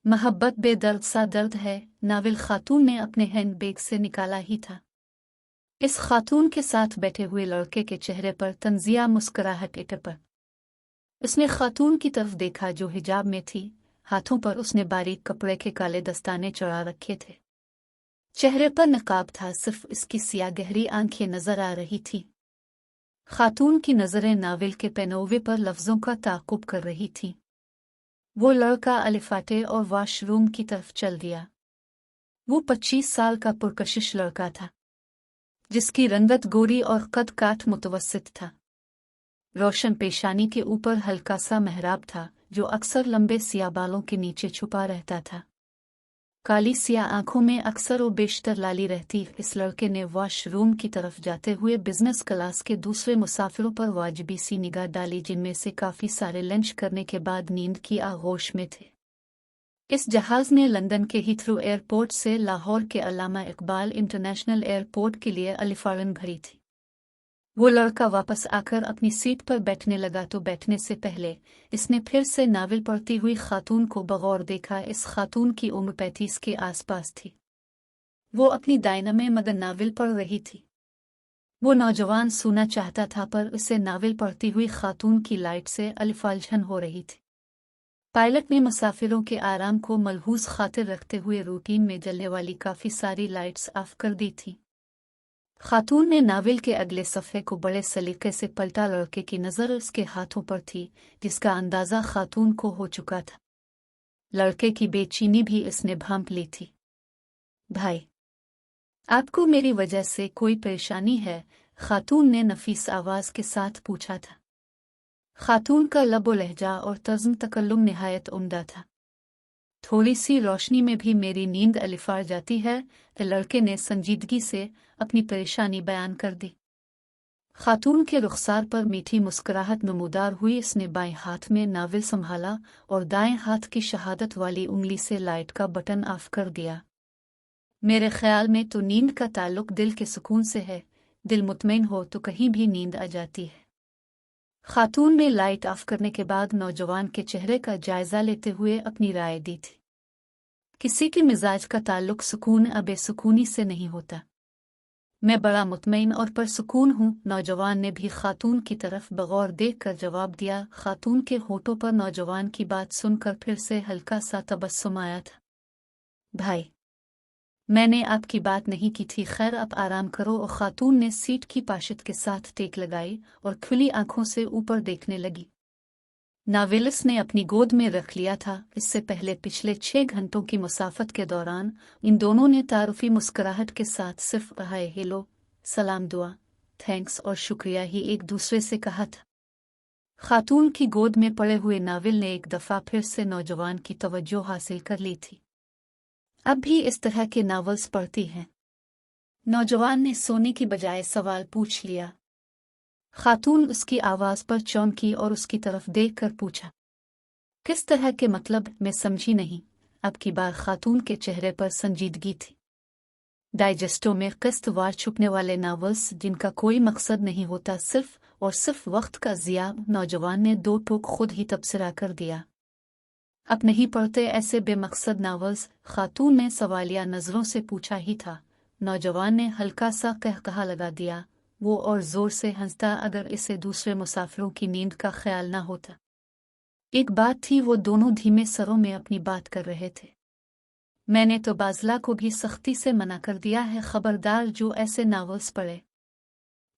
मोहब्बत बेदर्द सा दर्द है, नाविल खातून ने अपने हैंड बैग से निकाला ही था। इस खातून के साथ बैठे हुए लड़के के चेहरे पर तंजिया मुस्कुराहट पर। उसने खातून की तरफ देखा जो हिजाब में थी। हाथों पर उसने बारीक कपड़े के काले दस्ताने चढ़ा रखे थे। चेहरे पर नकाब था, सिर्फ इसकी सियाह गहरी आंखें नजर आ रही थी। खातून की नजरें नाविल के पेनोवे पर लफ्जों का ताक़ुब कर रही थी। वो लड़का अलिफाटे और वॉशरूम की तरफ चल दिया। वो 25 साल का पुरकशिश लड़का था, जिसकी रंगत गोरी और कद काठ मुतवस्सित था। रोशन पेशानी के ऊपर हल्का सा मेहराब था, जो अक्सर लंबे सियाह बालों के नीचे छुपा रहता था। काली सियाह आंखों में अक्सर और बेशतर लाली रहती। इस लड़के ने वॉशरूम की तरफ जाते हुए बिजनेस क्लास के दूसरे मुसाफिरों पर वाजिबी सी निगाह डाली, जिनमें से काफी सारे लंच करने के बाद नींद की आगोश में थे। इस जहाज ने लंदन के हीथ्रो एयरपोर्ट से लाहौर के अल्लामा इकबाल इंटरनेशनल एयरपोर्ट के लिए अलिफारन भरी थी। वो लड़का वापस आकर अपनी सीट पर बैठने लगा तो बैठने से पहले इसने फिर से नावल पढ़ती हुई खातून को बगौर देखा। इस खातून की उम्र 35 के आसपास थी। वो अपनी दायना में मगन नावल पढ़ रही थी। वो नौजवान सुनना चाहता था, पर उसे नावल पढ़ती हुई खातून की लाइट से अलिफालझन हो रही थी। पायलट ने मुसाफिरों के आराम को मलहूज खातिर रखते हुए रूटीन में जलने वाली काफी सारी लाइट्स ऑफ कर दी थी। खातून ने नावल के अगले सफ़े को बड़े सलीके से पलटा। लड़के की नज़र उसके हाथों पर थी, जिसका अंदाज़ा खातून को हो चुका था। लड़के की बेचैनी भी इसने भांप ली थी। भाई, आपको मेरी वजह से कोई परेशानी है? खातून ने नफीस आवाज़ के साथ पूछा था। खातून का लबो लहजा और तज़्म तकल्लुम निहायत उम्दा था। थोड़ी सी रोशनी में भी मेरी नींद अलिफार जाती है। लड़के ने संजीदगी से अपनी परेशानी बयान कर दी। खातून के रुखसार पर मीठी मुस्कुराहट नमूदार हुई। इसने बाएं हाथ में नावल संभाला और दाएं हाथ की शहादत वाली उंगली से लाइट का बटन ऑफ कर दिया। मेरे ख्याल में तो नींद का ताल्लुक दिल के सुकून से है। दिल मुतमईन हो तो कहीं भी नींद आ जाती है। खातून ने लाइट ऑफ करने के बाद नौजवान के चेहरे का जायजा लेते हुए अपनी राय दी थी। किसी के मिजाज का ताल्लुक सुकून या बेसुकूनी से नहीं होता। मैं बड़ा मुतमईन और परसुकून हूँ। नौजवान ने भी खातून की तरफ बगौर देखकर जवाब दिया। खातून के होठों पर नौजवान की बात सुनकर फिर से हल्का सा तबस्सुम आया था। भाई, मैंने आपकी बात नहीं की थी। खैर, आप आराम करो। और खातून ने सीट की पाशित के साथ टेक लगाई और खुली आंखों से ऊपर देखने लगी। नाविलिस ने अपनी गोद में रख लिया था। इससे पहले पिछले 6 घंटों की मुसाफत के दौरान इन दोनों ने तारुफी मुस्कुराहट के साथ सिर्फ हाय हेलो, सलाम, दुआ, थैंक्स और शुक्रिया ही एक दूसरे से कहा था। खातून की गोद में पड़े हुए नाविल ने एक दफ़ा फिर से नौजवान की तवज्जो हासिल कर ली थी। अब भी इस तरह के नावल्स पढ़ती हैं? नौजवान ने सोने की बजाय सवाल पूछ लिया। खातून उसकी आवाज़ पर चौंकी और उसकी तरफ देखकर पूछा, किस तरह के? मतलब, मैं समझी नहीं। अब की बार खातून के चेहरे पर संजीदगी थी। डाइजेस्टों में किस्तवार छुपने वाले नावल्स जिनका कोई मकसद नहीं होता, सिर्फ और सिर्फ वक्त का ज़िया। नौजवान ने 2 टूक खुद ही तबसरा कर दिया। अब नहीं पढ़ते ऐसे बेमकसद नावल्स? खातून ने सवालिया नज़रों से पूछा ही था। नौजवान ने हल्का सा कहकहा लगा दिया। वो और जोर से हंसता अगर इसे दूसरे मुसाफिरों की नींद का ख्याल ना होता। एक बात थी, वो दोनों धीमे सरों में अपनी बात कर रहे थे। मैंने तो बाज़ला को भी सख्ती से मना कर दिया है, खबरदार जो ऐसे नावल्स पढ़े।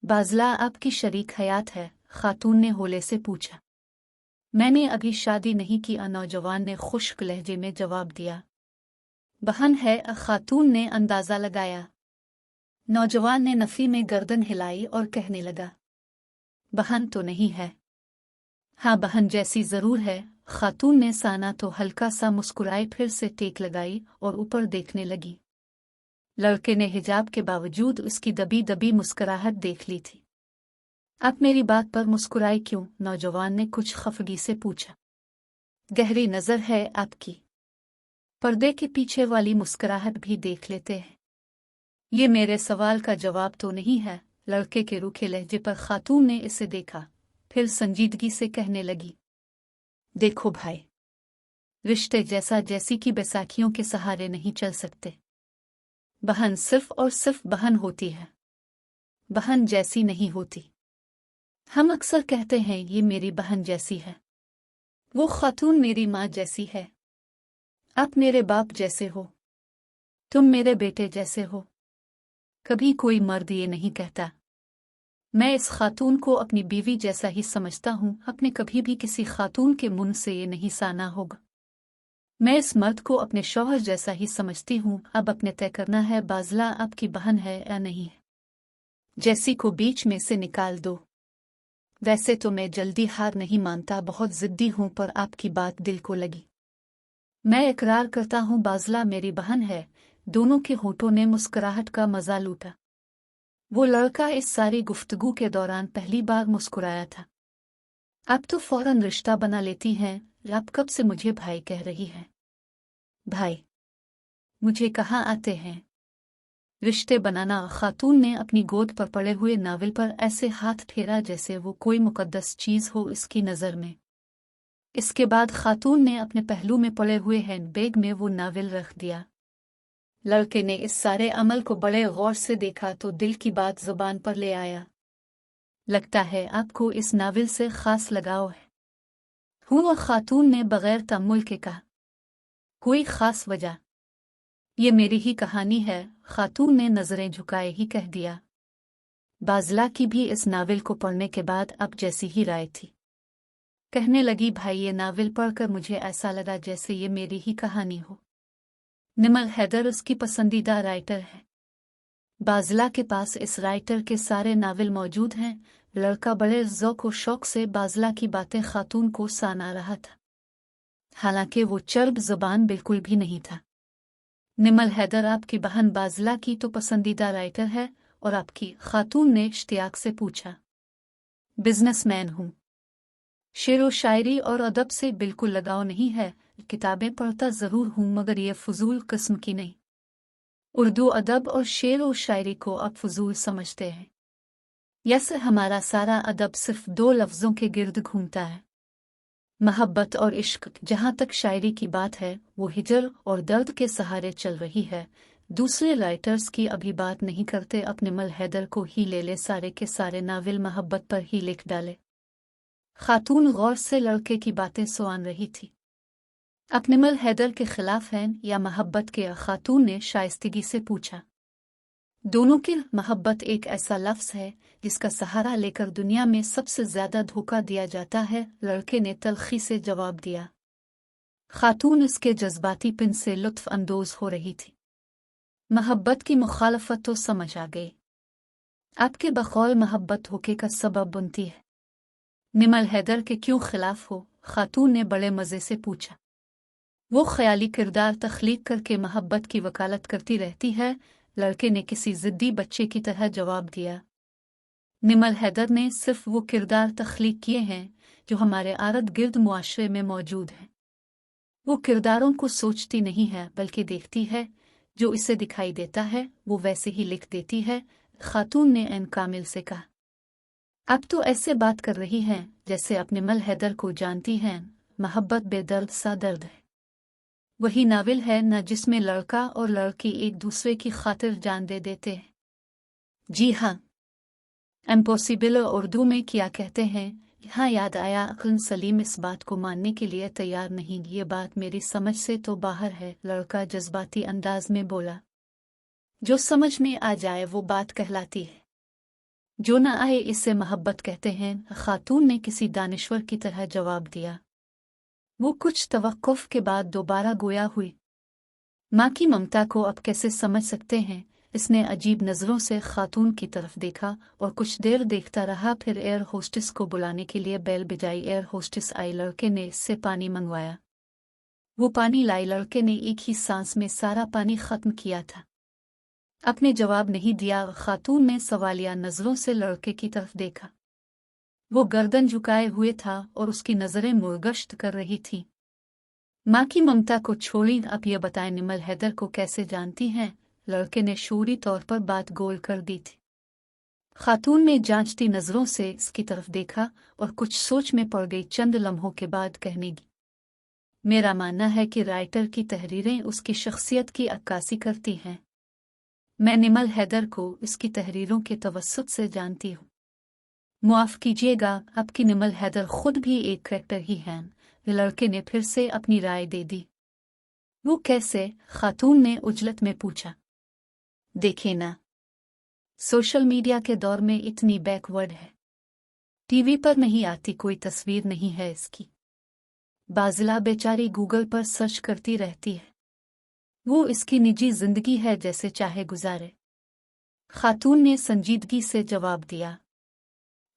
बाज़ला आपकी शरीक हयात है? खातून ने होले से पूछा। मैंने अभी शादी नहीं की, नौजवान ने खुश्क लहजे में जवाब दिया। बहन है? खातून ने अंदाज़ा लगाया। नौजवान ने नफ़ी में गर्दन हिलाई और कहने लगा, बहन तो नहीं है। हाँ, बहन जैसी ज़रूर है। खातून ने साना तो हल्का सा मुस्कुराए फिर से टेक लगाई और ऊपर देखने लगी। लड़के ने हिजाब के बावजूद उसकी दबी दबी मुस्कुराहट देख ली थी। आप मेरी बात पर मुस्कुराई क्यों? नौजवान ने कुछ खफगी से पूछा। गहरी नज़र है आपकी। पर्दे के पीछे वाली मुस्कुराहट भी देख लेते हैं। ये मेरे सवाल का जवाब तो नहीं है। लड़के के रूखे लहजे पर खातून ने इसे देखा, फिर संजीदगी से कहने लगी, देखो भाई, रिश्ते जैसा जैसी की बैसाखियों के सहारे नहीं चल सकते। बहन सिर्फ और सिर्फ बहन होती है, बहन जैसी नहीं होती। हम अक्सर कहते हैं ये मेरी बहन जैसी है, वो खातून मेरी माँ जैसी है, आप मेरे बाप जैसे हो, तुम मेरे बेटे जैसे हो। कभी कोई मर्द ये नहीं कहता। मैं इस खातून को अपनी बीवी जैसा ही समझता हूँ, अपने कभी भी किसी खातून के मुंह से ये नहीं साना होगा। मैं इस मर्द को अपने शौहर जैसा ही समझती हूँ। अब अपने तय करना है बाज़ला आपकी बहन है या नहीं है। जैसी को बीच में से निकाल दो। वैसे तो मैं जल्दी हार नहीं मानता, बहुत ज़िद्दी हूँ, पर आपकी बात दिल को लगी। मैं इकरार करता हूँ बाज़ला मेरी बहन है। दोनों के होठों ने मुस्कुराहट का मजा लूटा। वो लड़का इस सारी गुफ्तगू के दौरान पहली बार मुस्कुराया था। आप तो फौरन रिश्ता बना लेती हैं, आप कब से मुझे भाई कह रही हैं? भाई मुझे कहाँ आते हैं रिश्ते बनाना। खातून ने अपनी गोद पर पड़े हुए नावल पर ऐसे हाथ फेरा जैसे वो कोई मुकद्दस चीज हो इसकी नजर में। इसके बाद खातून ने अपने पहलू में पड़े हुए हैंडबैग में वो नावल रख दिया। लड़के ने इस सारे अमल को बड़े गौर से देखा तो दिल की बात जुबान पर ले आया। लगता है आपको इस नावल से खास लगाव है। हुआ खातून ने बगैर तअम्मुल के कहा। कोई खास वजह? ये मेरी ही कहानी है, खातून ने नजरें झुकाए ही कह दिया। बाज़ला की भी इस नावल को पढ़ने के बाद अब जैसी ही राय थी। कहने लगी, भाई ये नावल पढ़कर मुझे ऐसा लगा जैसे ये मेरी ही कहानी हो। निमल हैदर उसकी पसंदीदा राइटर है। बाज़ला के पास इस राइटर के सारे नावल मौजूद हैं। लड़का बड़े ज़ौक़ और शौक़ से बाज़ला की बातें खातून को सुना रहा था, हालांकि वो चर्ब ज़ुबान बिल्कुल भी नहीं था। निमल हैदर आपकी बहन बाज़ला की तो पसंदीदा राइटर है, और आपकी? खातून ने इश्तियाक से पूछा। बिजनेसमैन हूँ, शेर व शायरी और अदब से बिल्कुल लगाव नहीं है। किताबें पढ़ता ज़रूर हूँ मगर ये फजूल किस्म की नहीं। उर्दू अदब और शेर व शायरी को आप फजूल समझते हैं? यस, हमारा सारा अदब सिर्फ दो लफ्ज़ों के गिर्द घूमता है, मोहब्बत और इश्क। जहाँ तक शायरी की बात है वो हिजर और दर्द के सहारे चल रही है। दूसरे राइटर्स की अभी बात नहीं करते। अपने निमल हैदर को ही ले ले, सारे के सारे नावल मोहब्बत पर ही लिख डाले। खातून गौर से लड़के की बातें सुन रही थी। अपने निमल हैदर के खिलाफ हैं या मोहब्बत के? खातून ने शाइस्तगी से पूछा। दोनों की। मोहब्बत एक ऐसा लफ्ज़ है जिसका सहारा लेकर दुनिया में सबसे ज्यादा धोखा दिया जाता है, लड़के ने तल्खी से जवाब दिया। खातून इसके जज्बाती पिन से लुत्फ अंदोज हो रही थी। मोहब्बत की मुखालफत तो समझ आ गई। आपके बकौल मोहब्बत धोखे का सबब बनती है। निमल हैदर के क्यों खिलाफ हो? खातून ने बड़े मज़े से पूछा। वो ख्याली किरदार तख्लीक करके मोहब्बत की वकालत करती रहती है, लड़के ने किसी ज़िद्दी बच्चे की तरह जवाब दिया। निमल हैदर ने सिर्फ वो किरदार तख्लीक किए हैं जो हमारे आरद गिर्द मुआशरे में मौजूद हैं। वो किरदारों को सोचती नहीं है बल्कि देखती है। जो इसे दिखाई देता है वो वैसे ही लिख देती है, खातून ने एन कामिल से कहा। अब तो ऐसे बात कर रही हैं जैसे अपने निमल हैदर को जानती हैं। मोहब्बत बेदर्द सा दर्द है। वही नावल है न जिसमें लड़का और लड़की एक दूसरे की खातिर जान दे देते हैं। जी हाँ, इम्पॉसिबल उर्दू में क्या कहते हैं? यहाँ याद आया, अक्ल सलीम इस बात को मानने के लिए तैयार नहीं। ये बात मेरी समझ से तो बाहर है, लड़का जज्बाती अंदाज में बोला। जो समझ में आ जाए वो बात कहलाती है, जो न आए इससे मोहब्बत कहते हैं, खातून ने किसी दानिश्वर की तरह जवाब दिया। वो कुछ तवक्कुफ के बाद दोबारा गोया हुई। माँ की ममता को अब कैसे समझ सकते हैं? इसने अजीब नज़रों से खातून की तरफ देखा और कुछ देर देखता रहा, फिर एयर होस्टेस को बुलाने के लिए बेल बजाई। एयर होस्टेस आई, लड़के ने इससे पानी मंगवाया। वो पानी लाई, लड़के ने एक ही सांस में सारा पानी खत्म किया था। अपने जवाब नहीं दिया। खातून ने सवालिया नज़रों से लड़के की तरफ देखा। वो गर्दन झुकाए हुए था और उसकी नज़रें मुर्गश्त कर रही थी। माँ की ममता को छोड़ी, अब ये बताएं निमल हैदर को कैसे जानती हैं? लड़के ने शूरी तौर पर बात गोल कर दी थी। खातून ने जांचती नज़रों से इसकी तरफ देखा और कुछ सोच में पड़ गई। चंद लम्हों के बाद कहने लगी, मेरा मानना है कि राइटर की तहरीरें उसकी शख्सियत की अक्कासी करती हैं। मैं निमल हैदर को इसकी तहरीरों के तवस्सुत से जानती हूँ। मुआफ़ कीजिएगा, आपकी निमल हैदर खुद भी एक करैक्टर ही हैं। लड़के ने फिर से अपनी राय दे दी। वो कैसे? खातून ने उजलत में पूछा। देखे ना, सोशल मीडिया के दौर में इतनी बैकवर्ड है। टीवी पर नहीं आती, कोई तस्वीर नहीं है इसकी। बाजिला बेचारी गूगल पर सर्च करती रहती है। वो इसकी निजी जिंदगी है, जैसे चाहे गुजारे। खातून ने संजीदगी से जवाब दिया।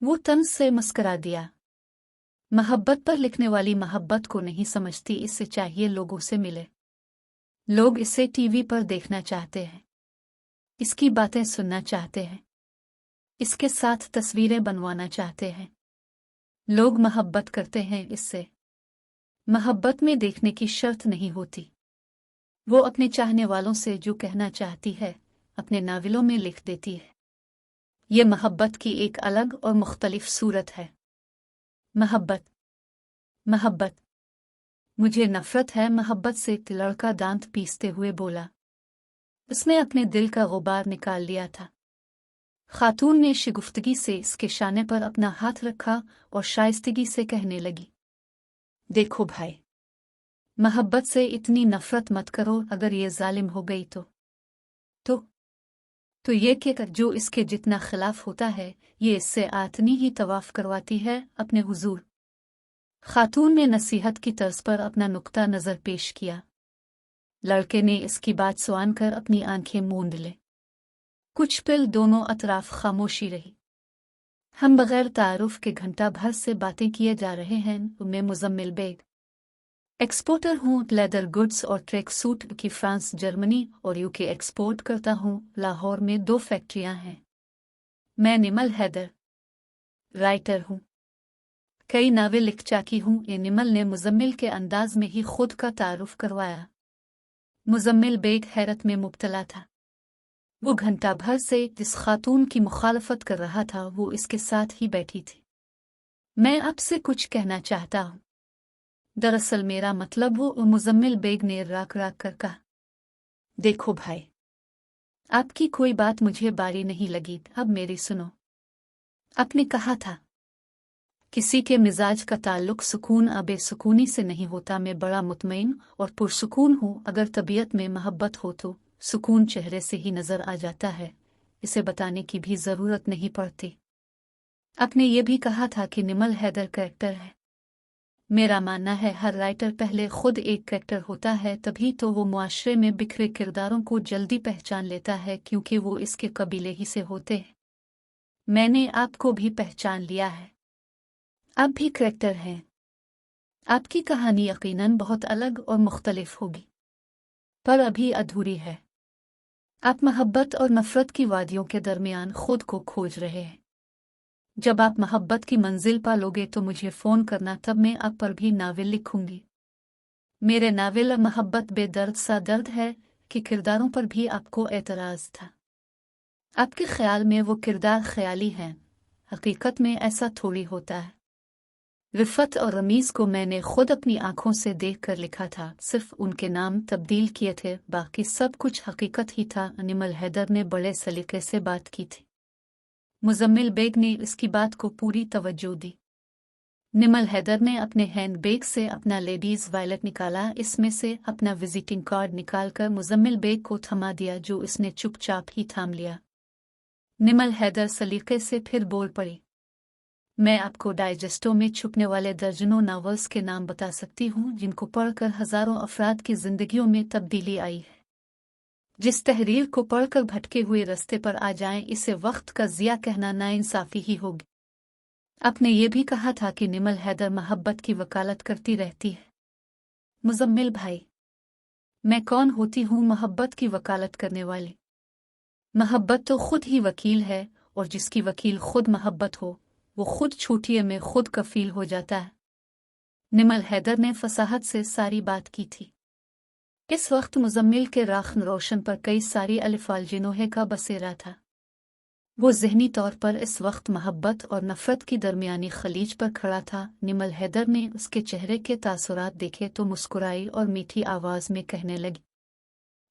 वो तंज से मुस्करा दिया। मोहब्बत पर लिखने वाली मोहब्बत को नहीं समझती, इससे चाहिए लोगों से मिले। लोग इसे टीवी पर देखना चाहते हैं, इसकी बातें सुनना चाहते हैं, इसके साथ तस्वीरें बनवाना चाहते हैं। लोग मोहब्बत करते हैं इससे। मोहब्बत में देखने की शर्त नहीं होती। वो अपने चाहने वालों से जो कहना चाहती है अपने नावलों में लिख देती है। ये मोहब्बत की एक अलग और मुख्तलिफ सूरत है। मोहब्बत, मोहब्बत, मुझे नफरत है मोहब्बत से। लड़का दांत पीसते हुए बोला। उसने अपने दिल का गुबार निकाल लिया था। खातून ने शिगुफ्तगी से इसके शाने पर अपना हाथ रखा और शाइस्तगी से कहने लगी, देखो भाई, मोहब्बत से इतनी नफरत मत करो। अगर ये जालिम हो गई तो ये कि जो इसके जितना खिलाफ होता है, ये इससे आतनी ही तवाफ करवाती है अपने हुजूर। खातून ने नसीहत की तर्ज पर अपना नुक्ता नज़र पेश किया। लड़के ने इसकी बात सुन कर अपनी आंखें मूंद ले। कुछ पल दोनों अतराफ खामोशी रही। हम बगैर तारुफ के घंटा भर से बातें किए जा रहे हैं। मैं मुजम्मिल बेग, एक्सपोर्टर हूँ लेदर गुड्स और ट्रैक सूट की फ्रांस, जर्मनी और यूके एक्सपोर्ट करता हूँ। लाहौर में 2 फैक्ट्रियाँ हैं। मैं निमल हैदर, राइटर हूँ। कई नावल लिख चुकी हूँ। ये निमल ने मुजम्मिल के अंदाज में ही खुद का तारुफ करवाया। मुजम्मिल बेग हैरत में मुब्तला था। वो घंटा भर से जिस खातून की मुखालफत कर रहा था वो इसके साथ ही बैठी थी। मैं आपसे कुछ कहना चाहता हूँ। दरअसल मेरा मतलब वो, मुजम्मिल बेग ने राक राक कर कहा। देखो भाई, आपकी कोई बात मुझे बारी नहीं लगी, अब मेरी सुनो। आपने कहा था किसी के मिजाज का ताल्लुक सुकून बेसुकूनी से नहीं होता। मैं बड़ा मुतमईन और पुरसुकून हूँ। अगर तबीयत में मोहब्बत हो तो सुकून चेहरे से ही नजर आ जाता है, इसे बताने की भी जरूरत नहीं पड़ती। आपने ये भी कहा था कि निमल हैदर कैरेक्टर है। मेरा मानना है हर राइटर पहले खुद एक कैरेक्टर होता है, तभी तो वो मुआशरे में बिखरे किरदारों को जल्दी पहचान लेता है, क्योंकि वो इसके कबीले ही से होते हैं। मैंने आपको भी पहचान लिया है, आप भी कैरेक्टर हैं। आपकी कहानी यकीनन बहुत अलग और मुख्तलिफ होगी, पर अभी अधूरी है। आप मोहब्बत और नफरत की वादियों के दरमियान खुद को खोज रहे हैं। जब आप मोहब्बत की मंजिल पालोगे तो मुझे फ़ोन करना, तब मैं आप पर भी नावल लिखूंगी। मेरे नावल मोहब्बत बेदर्द सा दर्द है कि किरदारों पर भी आपको एतराज़ था। आपके ख्याल में वो किरदार ख्याली हैं, हकीकत में ऐसा थोड़ी होता है। रिफत और रमीज़ को मैंने खुद अपनी आंखों से देख कर लिखा था, सिर्फ उनके नाम तब्दील किए थे, बाकी सब कुछ हकीकत ही था। निमल हैदर ने बड़े सलीके से बात की थी। मुजम्मिल बेग ने इसकी बात को पूरी तवज्जो दी। निमल हैदर ने अपने हैंड बैग से अपना लेडीज वॉलेट निकाला, इसमें से अपना विजिटिंग कार्ड निकालकर मुजम्मिल बेग को थमा दिया, जो इसने चुपचाप ही थाम लिया। निमल हैदर सलीके से फिर बोल पड़ी। मैं आपको डाइजेस्टों में छुपने वाले दर्जनों नावल्स के नाम बता सकती हूँ, जिनको पढ़कर हजारों अफराद की जिंदगियों में तब्दीली आई है। जिस तहरीर को पढ़कर भटके हुए रास्ते पर आ जाएं, इसे वक्त का ज़िया कहना नाइंसाफी ही होगी। आपने ये भी कहा था कि निमल हैदर मोहब्बत की वकालत करती रहती है। मुजम्मिल भाई, मैं कौन होती हूँ मोहब्बत की वकालत करने वाली? मोहब्बत तो खुद ही वकील है, और जिसकी वकील खुद मोहब्बत हो वो खुद छूटिए में खुद कफील हो जाता है। निमल हैदर ने फसाहत से सारी बात की थी। इस वक्त मुजम्मिल के राख रोशन पर कई सारी अलिफाल जिनोहे का बसेरा था। वो ज़हनी तौर पर इस वक्त मोहब्बत और नफ़रत की दरमियानी खलीज पर खड़ा था। निमल हैदर ने उसके चेहरे के तासुरात देखे तो मुस्कुराई और मीठी आवाज़ में कहने लगी,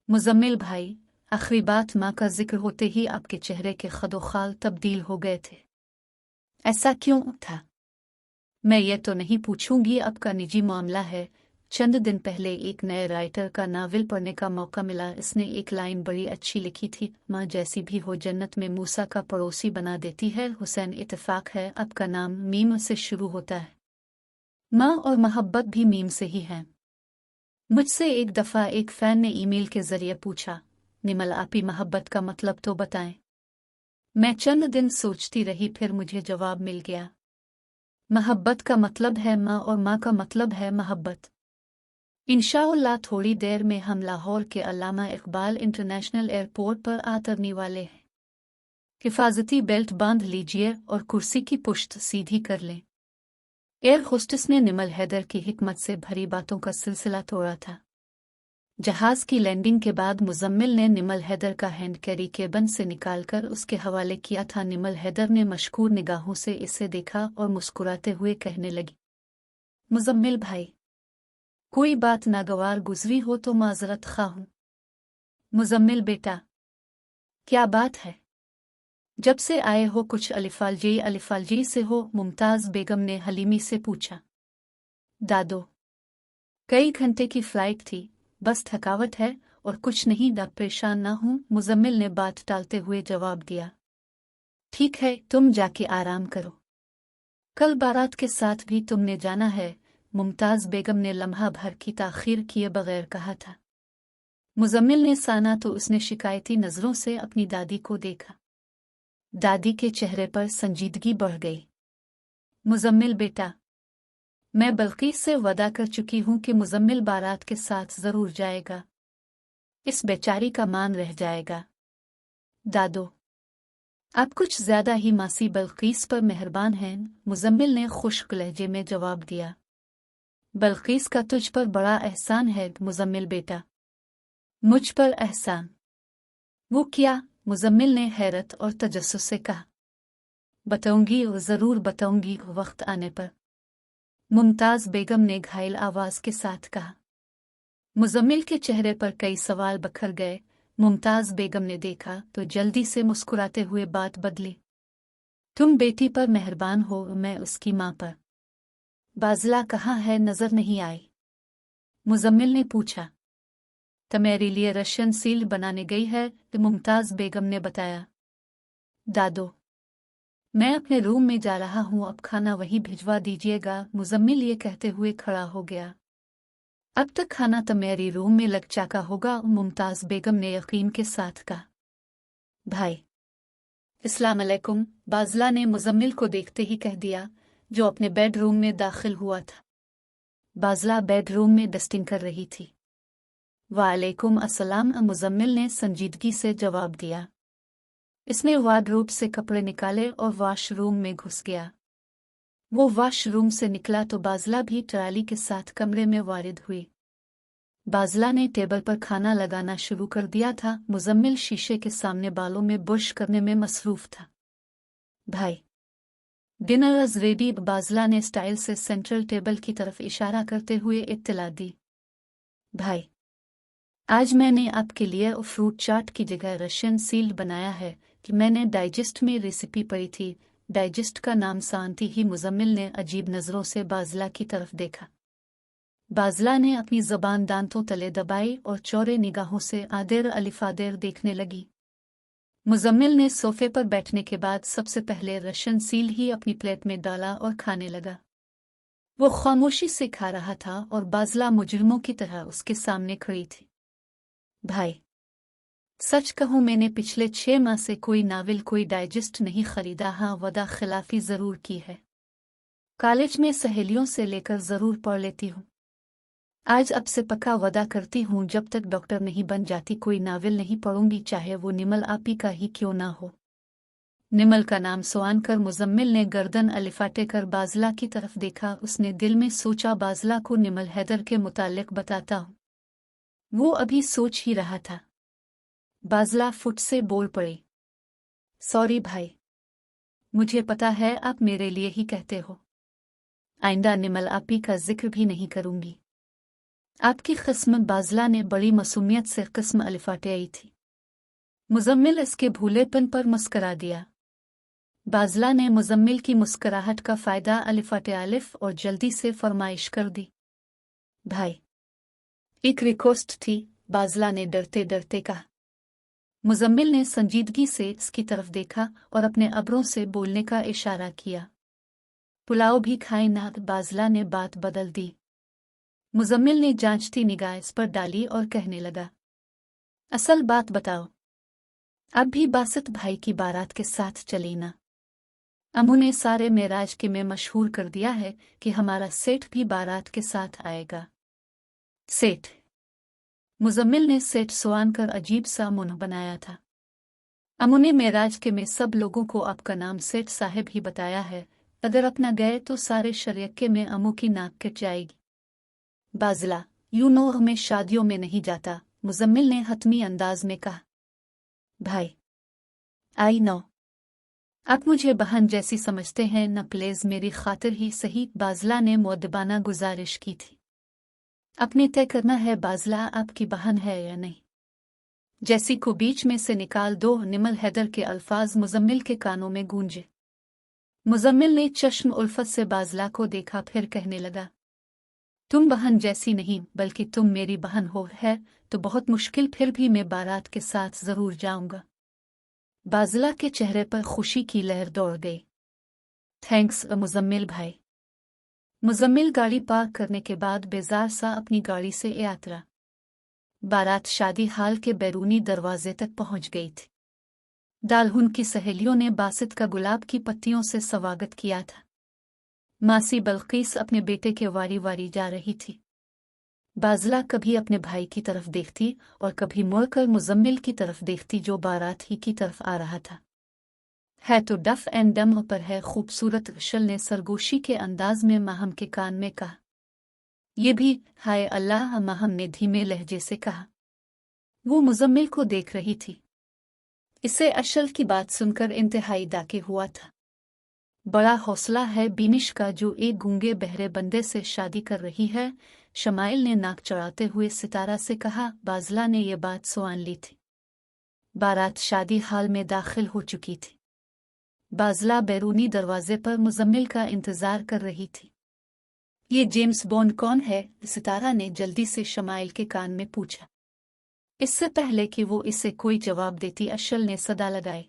मुजम्मिल भाई, आखिरी बात माँ का जिक्र होते ही आपके चेहरे के खदोखाल तब्दील हो गए थे। ऐसा क्यों था? मैं ये तो नहीं पूछूंगी, आपका निजी मामला है। चंद दिन पहले एक नए राइटर का नावल पढ़ने का मौका मिला। इसने एक लाइन बड़ी अच्छी लिखी थी, माँ जैसी भी हो जन्नत में मूसा का पड़ोसी बना देती है। हुसैन, इत्तेफाक है आपका नाम मीम से शुरू होता है। माँ और मोहब्बत भी मीम से ही है। मुझसे एक दफ़ा एक फ़ैन ने ईमेल के ज़रिए पूछा, निमल आप ही मोहब्बत का मतलब तो बताएं। मैं चंद दिन सोचती रही, फिर मुझे जवाब मिल गया। मोहब्बत का मतलब है माँ और माँ का मतलब है मोहब्बत। इंशाअल्लाह थोड़ी देर में हम लाहौर के अल्लामा इकबाल इंटरनेशनल एयरपोर्ट पर उतरने वाले हैं। हिफाजती बेल्ट बांध लीजिए और कुर्सी की पुश्त सीधी कर लें। एयर होस्टेस ने निमल हैदर की हिकमत से भरी बातों का सिलसिला तोड़ा था। जहाज की लैंडिंग के बाद मुजम्मिल ने निमल हैदर का हैंड कैरी केबिन से निकालकर उसके हवाले किया था। निमल हैदर ने मशकूर निगाहों से इसे देखा और मुस्कुराते हुए कहने लगी, मुजम्मिल भाई, कोई बात नागवार गुजरी हो तो माजरत खा हूं। मुजम्मिल बेटा, क्या बात है? जब से आए हो कुछ अलिफालजी से हो? मुमताज बेगम ने हलीमी से पूछा। दादो, कई घंटे की फ्लाइट थी, बस थकावट है और कुछ नहीं। परेशान ना हूं, मुजम्मिल ने बात टालते हुए जवाब दिया। ठीक है, तुम जाके आराम करो, कल बारात के साथ भी तुमने जाना है। मुमताज बेगम ने लम्हा भर की ताखीर किए बगैर कहा था। मुजम्मिल ने साना तो उसने शिकायती नज़रों से अपनी दादी को देखा। दादी के चेहरे पर संजीदगी बढ़ गई। मुजम्मिल बेटा, मैं बल्कीस से वादा कर चुकी हूं कि मुजम्मिल बारात के साथ जरूर जाएगा। इस बेचारी का मान रह जाएगा। दादो, आप कुछ ज्यादा ही मासी बल्कीस पर मेहरबान हैं, मुजम्मिल ने खुश्क लहजे में जवाब दिया। बल्कीस का तुझ पर बड़ा एहसान है मुजम्मिल बेटा। मुझ पर एहसान? वो क्या? मुजम्मिल ने हैरत और तजस्सुस से कहा। बताऊंगी, ज़रूर बताऊंगी, वक्त आने पर, मुमताज बेगम ने घायल आवाज के साथ कहा। मुजम्मिल के चेहरे पर कई सवाल बखर गए। मुमताज बेगम ने देखा तो जल्दी से मुस्कुराते हुए बात बदली। तुम बेटी पर मेहरबान हो, मैं उसकी माँ पर। बाजला कहाँ है, नजर नहीं आई? मुजम्मिल ने पूछा। तुम्हारे लिए रशियन सील बनाने गई है, तो मुमताज बेगम ने बताया। दादो, मैं अपने रूम में जा रहा हूँ, अब खाना वहीं भिजवा दीजिएगा। मुजम्मिल ये कहते हुए खड़ा हो गया। अब तक खाना तुम्हारी रूम में लग चुका होगा, मुमताज बेगम ने यकीन के साथ कहा। भाई, अस्सलाम अलैकुम, बाजला ने मुजम्मिल को देखते ही कह दिया, जो अपने बेडरूम में दाखिल हुआ था। बाजला बेडरूम में डस्टिंग कर रही थी। वालेकुम अस्सलाम, मुजम्मिल ने संजीदगी से जवाब दिया। इसने वार्डरोब से कपड़े निकाले और वॉशरूम में घुस गया। वो वॉशरूम से निकला तो बाजला भी ट्राली के साथ कमरे में वारिद हुई। बाजला ने टेबल पर खाना लगाना शुरू कर दिया था। मुजम्मिल शीशे के सामने बालों में बुर्श करने में मसरूफ था। भाई, डिनर इज रेडी, बाजला ने स्टाइल से सेंट्रल टेबल की तरफ इशारा करते हुए इत्तला दी। भाई, आज मैंने आपके लिए फ्रूट चाट की जगह रशियन सील्ड बनाया है कि मैंने डाइजेस्ट में रेसिपी पढ़ी थी। डाइजेस्ट का नाम सांती ही मुजम्मिल ने अजीब नज़रों से बाजला की तरफ देखा। बाजला ने अपनी ज़बान दांतों तले दबाई और चौड़े निगाहों से आदेर अलिफादेर देखने लगी। मुजम्मिल ने सोफे पर बैठने के बाद सबसे पहले रशियन सील ही अपनी प्लेट में डाला और खाने लगा। वो खामोशी से खा रहा था और बाजला मुजरिमों की तरह उसके सामने खड़ी थी। भाई, सच कहूं, मैंने पिछले 6 माह से कोई नावल, कोई डाइजेस्ट नहीं खरीदा। हाँ, वदा खिलाफी जरूर की है। कॉलेज में सहेलियों से लेकर जरूर पढ़ लेती हूँ। आज अब से पक्का वदा करती हूँ, जब तक डॉक्टर नहीं बन जाती कोई नावल नहीं पढ़ूंगी, चाहे वो निमल आपी का ही क्यों ना हो। निमल का नाम सुआन कर मुजम्मिल ने गर्दन अलिफाटे कर बाजला की तरफ देखा। उसने दिल में सोचा, बाजला को निमल हैदर के मुतालिक बताता हूँ। वो अभी सोच ही रहा था। बाजला फुट से बोल पड़ी। सॉरी भाई, मुझे पता है आप मेरे लिए ही कहते हो। आइंदा निमल आपी का जिक्र भी नहीं करूंगी। आपकी किस्म बाज़ला ने बड़ी मासूमियत से किस्म अलिफाटे आई थी। मुजम्मिल इसके भूलेपन पर मुस्करा दिया। बाज़ला ने मुजम्मिल की मुस्कराहट का फ़ायदा अलिफाटे अलिफ और जल्दी से फरमाइश कर दी। भाई, एक रिक्वेस्ट थी, बाज़ला ने डरते डरते कहा। मुजम्मिल ने संजीदगी से इसकी तरफ देखा और अपने अब्रों से बोलने का इशारा किया। पुलाव भी खाए ना। बाज़ला ने बात बदल दी। मुजम्मिल ने जांचती निगाह इस पर डाली और कहने लगा, असल बात बताओ, अब भी बासित भाई की बारात के साथ चली ना? अम्मू ने सारे मेराज के में मशहूर कर दिया है कि हमारा सेठ भी बारात के साथ आएगा। सेठ? मुजम्मिल ने सेठ सुआन कर अजीब सा मुंह बनाया था। अम्मू ने मेराज के में सब लोगों को आपका नाम सेठ साहिब ही बताया है। अगर अपना गए तो सारे शरीयके में अम्मू की नाक कट जाएगी। बाज़ला, यूं नोह में शादियों में नहीं जाता, मुजम्मिल ने हतमी अंदाज में कहा। भाई, आई नो, आप मुझे बहन जैसी समझते हैं न, प्लीज मेरी खातिर ही सही। बाज़ला ने मुअद्दबाना गुजारिश की थी। अपने तय करना है बाज़ला, आपकी बहन है या नहीं। जैसी को बीच में से निकाल दो। निमल हैदर के अल्फाज मुजम्मिल के कानों में गूंजे। मुजम्मिल ने चश्म उल्फत से बाज़ला को देखा, फिर कहने लगा, तुम बहन जैसी नहीं बल्कि तुम मेरी बहन हो। है तो बहुत मुश्किल, फिर भी मैं बारात के साथ जरूर जाऊंगा। बाज़ला के चेहरे पर खुशी की लहर दौड़ गई। थैंक्स मुजम्मिल भाई। मुजम्मिल गाड़ी पार्क करने के बाद बेजार सा अपनी गाड़ी से यात्रा। बारात शादी हाल के बैरूनी दरवाजे तक पहुंच गई थी। दालहुन की सहेलियों ने बासित का गुलाब की पत्तियों से स्वागत किया था। मासी बल्कीस अपने बेटे के वारी वारी जा रही थी। बाज़ला कभी अपने भाई की तरफ देखती और कभी मुड़कर मुजम्मिल की तरफ देखती, जो बारात ही की तरफ आ रहा था। है तो डफ एंड डम पर है खूबसूरत, रशल ने सरगोशी के अंदाज में माहम के कान में कहा। ये भी? हाय अल्लाह, माहम ने धीमे लहजे से कहा। वो मुजम्मिल को देख रही थी। इसे अशल की बात सुनकर इंतहाई दाके हुआ था। बड़ा हौसला है बीनिश का, जो एक गूंगे बहरे बंदे से शादी कर रही है। शमाइल ने नाक चढ़ाते हुए सितारा से कहा। बाज़ला ने यह बात सुआन ली थी। बारात शादी हाल में दाखिल हो चुकी थी। बाज़ला बैरूनी दरवाजे पर मुजम्मिल का इंतजार कर रही थी। ये जेम्स बॉन्ड कौन है? सितारा ने जल्दी से शमाइल के कान में पूछा। इससे पहले कि वो इसे कोई जवाब देती, अशल ने सदा लगाई।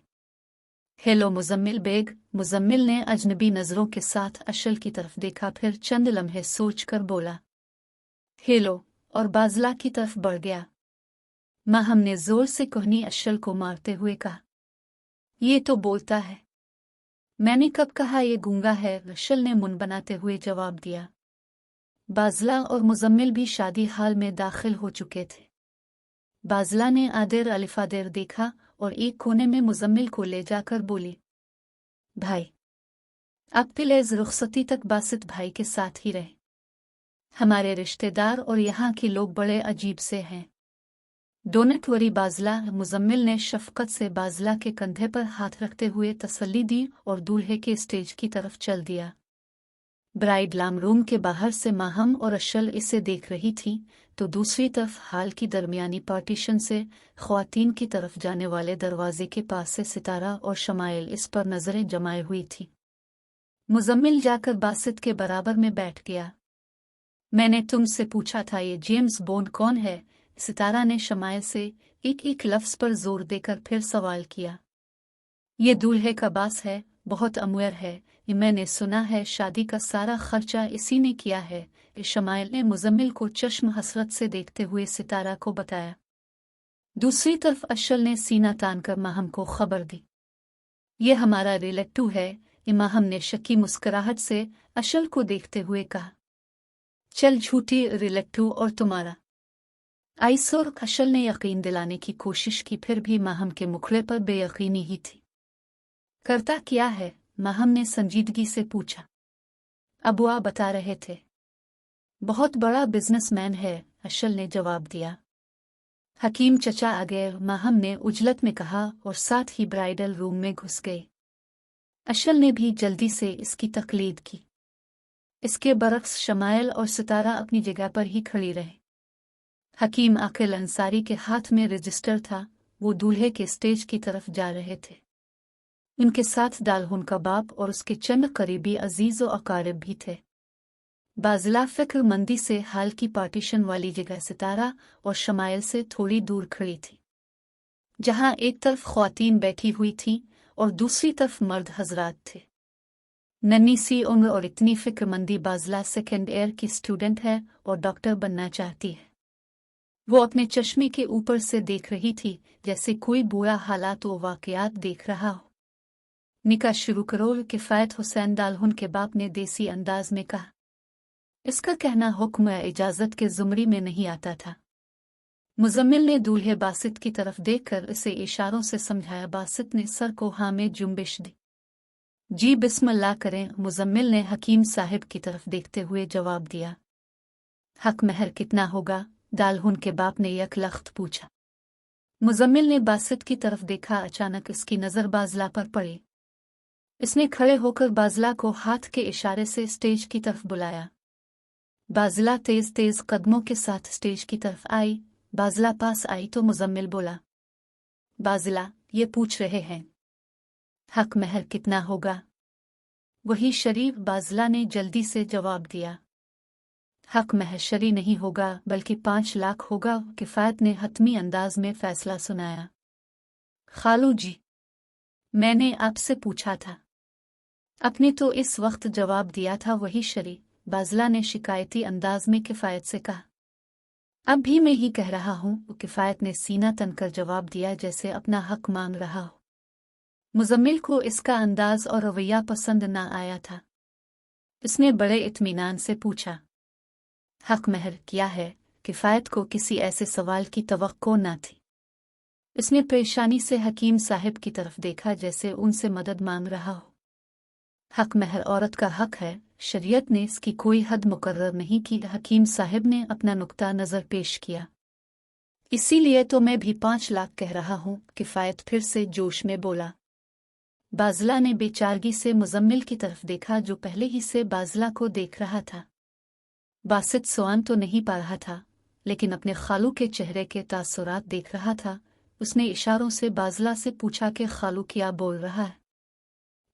Hello Muzammil bag. मुजम्मिल ने अजनबी नजरों के साथ अशल की तरफ देखा, फिर चंद लम्हे सोचकर बोला हेलो, और बाज़ला की तरफ बढ़ गया। माहम ने जोर से कोहनी अशल को मारते हुए कहा, ये तो बोलता है। मैंने कब कहा ये गूंगा है? अशल ने मुन बनाते हुए जवाब दिया। बाज़ला और मुजम्मिल भी शादी हाल में दाखिल हो चुके थे। बाज़ला ने आदेर अलिफादेर देखा और एक कोने में मुजम्मिल को ले जाकर बोली, भाई, अब प्लीज रुखसती तक बासित भाई के साथ ही रहे। हमारे रिश्तेदार और यहाँ के लोग बड़े अजीब से हैं। Donut worry बाज़ला। मुजम्मिल ने शफकत से बाज़ला के कंधे पर हाथ रखते हुए तसल्ली दी और दूल्हे के स्टेज की तरफ चल दिया। ब्राइड लाम रूम के बाहर से माहम और अशल इसे देख रही थी, तो दूसरी तरफ हाल की दरमियानी पार्टीशन से ख्वातीन की तरफ जाने वाले दरवाजे के पास से सितारा और शमाइल इस पर नजरें जमाए हुई थी। मुजम्मिल जाकर बासित के बराबर में बैठ गया। मैंने तुमसे पूछा था ये जेम्स बॉन्ड कौन है? सितारा ने शमाइल से एक एक लफ्ज पर जोर देकर फिर सवाल किया। ये दूल्हे का बास है, बहुत अमूर है। मैंने सुना है शादी का सारा खर्चा इसी ने किया है। शमाइल ने मुजम्मिल को चश्म हसरत से देखते हुए सितारा को बताया। दूसरी तरफ अशल ने सीना तानकर माहम को खबर दी। ये हमारा रिलेटिव है। माहम ने शकी मुस्कुराहट से अशल को देखते हुए कहा। चल झूठी रिलेटिव और तुम्हारा। आइसोर अशल ने यकीन दिलाने की कोशिश की, फिर भी माहम के मुखड़े पर बेयकीनी ही थी। करता क्या है? माहम ने संजीदगी से पूछा। अबुआ बता रहे थे। बहुत बड़ा बिजनेसमैन है, अशल ने जवाब दिया। हकीम चचा अगैर माहम ने उजलत में कहा और साथ ही ब्राइडल रूम में घुस गए। अशल ने भी जल्दी से इसकी तकलीद की। इसके बरक्स शमाइल और सितारा अपनी जगह पर ही खड़ी रहे। हकीम आकिल अंसारी के हाथ में रजिस्टर था। वो दूल्हे के स्टेज की तरफ जा रहे थे। उनके साथ दालहुन का बाप और उसके चंद करीबी अजीज व अकारिब भी थे। बाज़िला फिक्रमंदी से हाल की पार्टीशन वाली जगह सितारा और शमाइल से थोड़ी दूर खड़ी थी, जहां एक तरफ ख्वातीन बैठी हुई थीं और दूसरी तरफ मर्द हजरात थे। नन्ही सी उम्र और इतनी फिक्रमंदी बाज़िला सेकेंड ईयर की स्टूडेंट है और डॉक्टर बनना चाहती है। वो अपने चश्मे के ऊपर से देख रही थी जैसे कोई बुरा हालात व वाक़यात देख रहा हो। निकाह शुरू करो, किफ़ायत हुसैन दालहुन के बाप ने देसी अंदाज में कहा। इसका कहना हुक्म या इजाज़त के ज़ुमरी में नहीं आता था। मुज़म्मिल ने दूल्हे बासित की तरफ देखकर इसे इशारों से समझाया। बासित ने सर को हाँ में जुम्बिश दी। जी बिस्मिल्लाह करें, मुज़म्मिल ने हकीम साहिब की तरफ देखते हुए जवाब दिया। हक महर कितना होगा? दालहुन के बाप ने यकलख्त पूछा। मुज़म्मिल ने बासित की तरफ देखा। अचानक इसकी नज़र बाज़िला पर पड़ी। इसने खड़े होकर बाज़िला को हाथ के इशारे से स्टेज की तरफ बुलाया। बाज़िला तेज तेज कदमों के साथ स्टेज की तरफ आई। बाज़िला पास आई तो मुज़म्मिल बोला, बाज़िला ये पूछ रहे हैं हक महर कितना होगा? वही शरीफ बाज़िला ने जल्दी से जवाब दिया। हक महर शरी नहीं होगा बल्कि 5 लाख होगा। किफ़ायत ने हतमी अंदाज में फैसला सुनाया। खालू जी, मैंने आपसे पूछा था। अपने तो इस वक्त जवाब दिया था वही शरी, बाज़िला ने शिकायती अंदाज में किफ़ायत से कहा। अब भी मैं ही कह रहा हूँ, किफ़ायत ने सीना तनकर जवाब दिया जैसे अपना हक मांग रहा हो। मुज़म्मिल को इसका अंदाज और रवैया पसंद न आया था। इसने बड़े इत्मीनान से पूछा, हक महर क्या है? किफ़ायत को किसी ऐसे सवाल की तवक्को न थी। इसने परेशानी से हकीम साहिब की तरफ देखा जैसे उनसे मदद मांग रहा हो। हक महर औरत का हक है, शरीयत ने इसकी कोई हद मुकर्रर नहीं की। हकीम साहिब ने अपना नुक्ता नज़र पेश किया। इसीलिए तो मैं भी 5 लाख कह रहा हूँ। किफ़ायत फिर से जोश में बोला। बाज़िला ने बेचारगी से मुज़म्मिल की तरफ देखा जो पहले ही से बाज़िला को देख रहा था। बासित सवान तो नहीं पा रहा था, लेकिन अपने खालू के चेहरे के तासुरात देख रहा था। उसने इशारों से बाज़िला से पूछा कि खालू क्या बोल रहा है।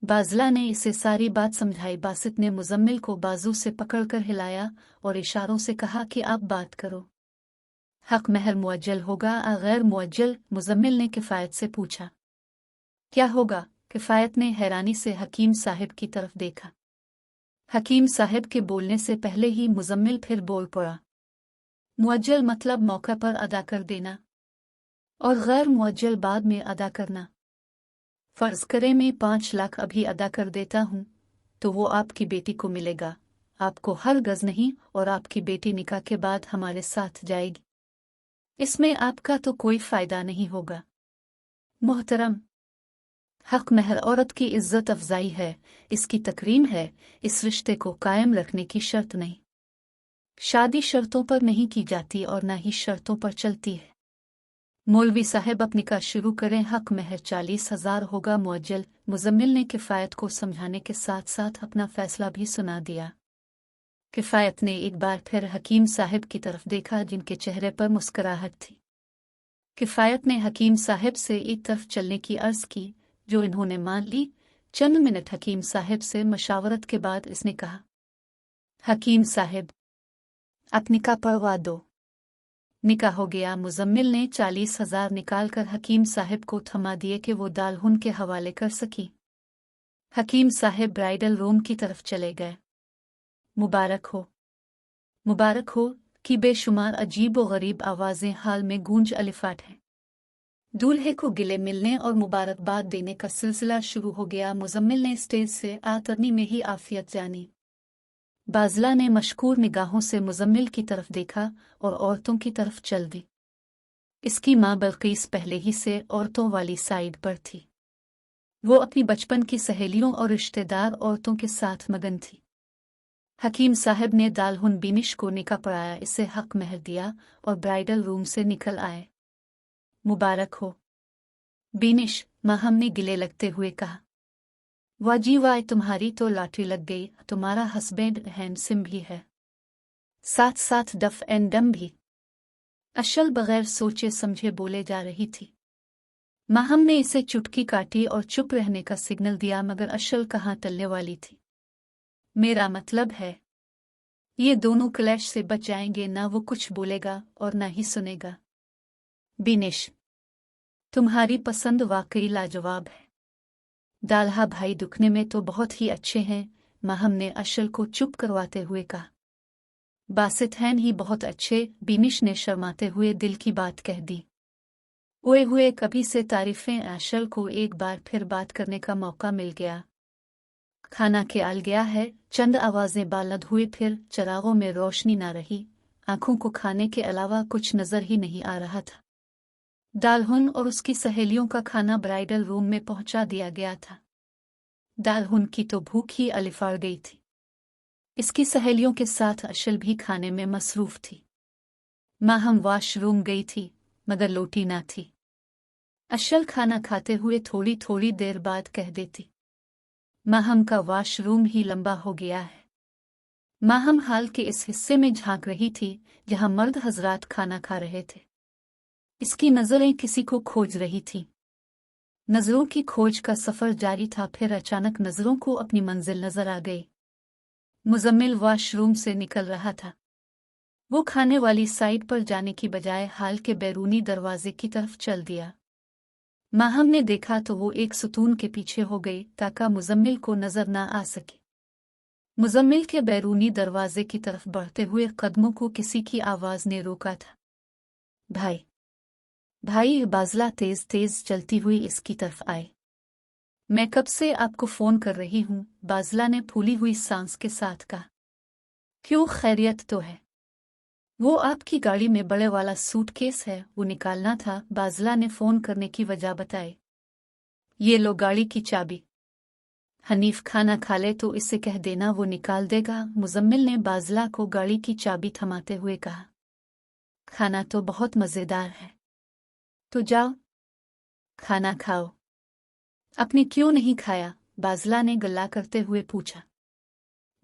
बाज़िला ने इसे सारी बात समझाई। बासित ने मुज़म्मिल को बाजू से पकड़कर हिलाया और इशारों से कहा कि आप बात करो। हक महर मुअज्जल होगा या गैर मुअज्जल? मुज़म्मिल ने किफ़ायत से पूछा। क्या होगा? किफ़ायत ने हैरानी से हकीम साहिब की तरफ देखा। हकीम साहिब के बोलने से पहले ही मुज़म्मिल फिर बोल पड़ा। मुअज्जल मतलब मौका पर अदा कर देना, और गैर मुअज्जल बाद में अदा करना। फ़र्ज़ करें मैं 5 लाख अभी अदा कर देता हूँ, तो वो आपकी बेटी को मिलेगा। आपको हर गज़ नहीं, और आपकी बेटी निकाह के बाद हमारे साथ जाएगी। इसमें आपका तो कोई फ़ायदा नहीं होगा। मोहतरम, हक महर औरत की इज़्ज़त अफ़ज़ाई है, इसकी तकरीम है। इस रिश्ते को कायम रखने की शर्त नहीं। शादी शर्तों पर नहीं की जाती और ना ही शर्तों पर चलती है। मौलवी साहब अपनी का शुरू करें। हक महर 40,000 होगा मुअज्जल। मुज़म्मिल ने किफ़ायत को समझाने के साथ साथ अपना फ़ैसला भी सुना दिया। किफ़ायत ने एक बार फिर हकीम साहिब की तरफ देखा जिनके चेहरे पर मुस्कुराहट थी। किफ़ायत ने हकीम साहिब से एक तरफ चलने की अर्ज़ की, जो इन्होंने मान ली। चंद मिनट हकीम साहिब से मशावरत के बाद इसने कहा, हकीम साहिब, आप निकाह पढ़वा दो। निकाह हो गया। मुज़म्मिल ने 40,000 निकालकर हकीम साहिब को थमा दिए कि वो दालहुन के हवाले कर सकी। हकीम साहिब ब्राइडल रूम की तरफ चले गए। मुबारक हो, मुबारक हो कि बेशुमार अजीब व गरीब आवाज़ें हाल में गूंज अलिफाट हैं। दूल्हे को गिले मिलने और मुबारकबाद देने का सिलसिला शुरू हो गया। मुज़म्मिल ने स्टेज से आतरनी में ही आफियत जानी। बाज़िला ने मशकूर निगाहों से मुज़म्मिल की तरफ देखा और औरतों की तरफ चल दी। इसकी माँ बल्कीस पहले ही से औरतों वाली साइड पर थी। वो अपनी बचपन की सहेलियों और रिश्तेदार औरतों के साथ मगन थी। हकीम साहब ने दालहुन बिनिश को निकाह पढ़ाया, इसे हक महर दिया और ब्राइडल रूम से निकल आए। मुबारक हो। बीनिश, माहम ने गिले लगते हुए कहा। वाह जी वाह, तुम्हारी तो लॉटरी लग गई, तुम्हारा हस्बैंड हैंडसम भी है, साथ साथ डफ एंड डम भी। अशल बगैर सोचे समझे बोले जा रही थी। माहम ने इसे चुटकी काटी और चुप रहने का सिग्नल दिया, मगर अशल कहाँ टलने वाली थी। मेरा मतलब है, ये दोनों क्लैश से बच जाएंगे, ना वो कुछ बोलेगा और ना ही सुनेगा। बीनिश, तुम्हारी पसंद वाकई लाजवाब है। दाल्हा भाई दुखने में तो बहुत ही अच्छे हैं, माहम ने अशल को चुप करवाते हुए कहा। बासित हैं ही बहुत अच्छे, बीनिश ने शर्माते हुए दिल की बात कह दी। ओए हुए कभी से तारीफें। अशल को एक बार फिर बात करने का मौका मिल गया। खाना ख्याल गया है, चंद आवाजें बालद हुए, फिर चरागों में रोशनी ना रही, आंखों को खाने के अलावा कुछ नजर ही नहीं आ रहा था। दालहुन और उसकी सहेलियों का खाना ब्राइडल रूम में पहुंचा दिया गया था। दालहुन की तो भूख ही अलिफाड़ गई थी। इसकी सहेलियों के साथ अशल भी खाने में मसरूफ थी। माहम वॉशरूम गई थी, मगर लौटी ना थी। अशल खाना खाते हुए थोड़ी थोड़ी देर बाद कह देती, माहम का वॉशरूम ही लंबा हो गया है। माहम हाल के इस हिस्से में झांक रही थी जहां मर्द हजरात खाना खा रहे थे। इसकी नजरें किसी को खोज रही थीं। नजरों की खोज का सफर जारी था, फिर अचानक नजरों को अपनी मंजिल नजर आ गई। मुजम्मिल वॉशरूम से निकल रहा था। वो खाने वाली साइड पर जाने की बजाय हाल के बैरूनी दरवाजे की तरफ चल दिया। माहम ने देखा तो वो एक सुतून के पीछे हो गई ताकि मुजम्मिल को नजर ना आ सके। मुजम्मिल के बैरूनी दरवाजे की तरफ बढ़ते हुए कदमों को किसी की आवाज ने रोका था। भाई, भाई, बाजला तेज तेज चलती हुई इसकी तरफ आए। मैं कब से आपको फोन कर रही हूं, बाजला ने फूली हुई सांस के साथ कहा। क्यों, खैरियत तो है? वो आपकी गाड़ी में बड़े वाला सूटकेस है, वो निकालना था, बाजला ने फोन करने की वजह बताई। ये लो गाड़ी की चाबी। हनीफ खाना खा ले तो इसे कह देना, वो निकाल देगा, मुजम्मिल ने बाजला को गाड़ी की चाबी थमाते हुए कहा। खाना तो बहुत मजेदार है, तो जाओ खाना खाओ। आपने क्यों नहीं खाया? बाजला ने गल्ला करते हुए पूछा।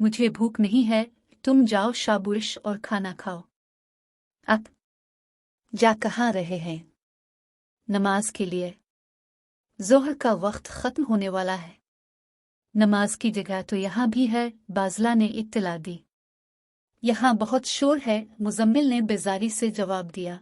मुझे भूख नहीं है, तुम जाओ शाबुश और खाना खाओ। आप जा कहाँ रहे हैं? नमाज के लिए। जोहर का वक्त खत्म होने वाला है। नमाज की जगह तो यहाँ भी है, बाजला ने इत्तला दी। यहाँ बहुत शोर है, मुजम्मिल ने बेजारी से जवाब दिया।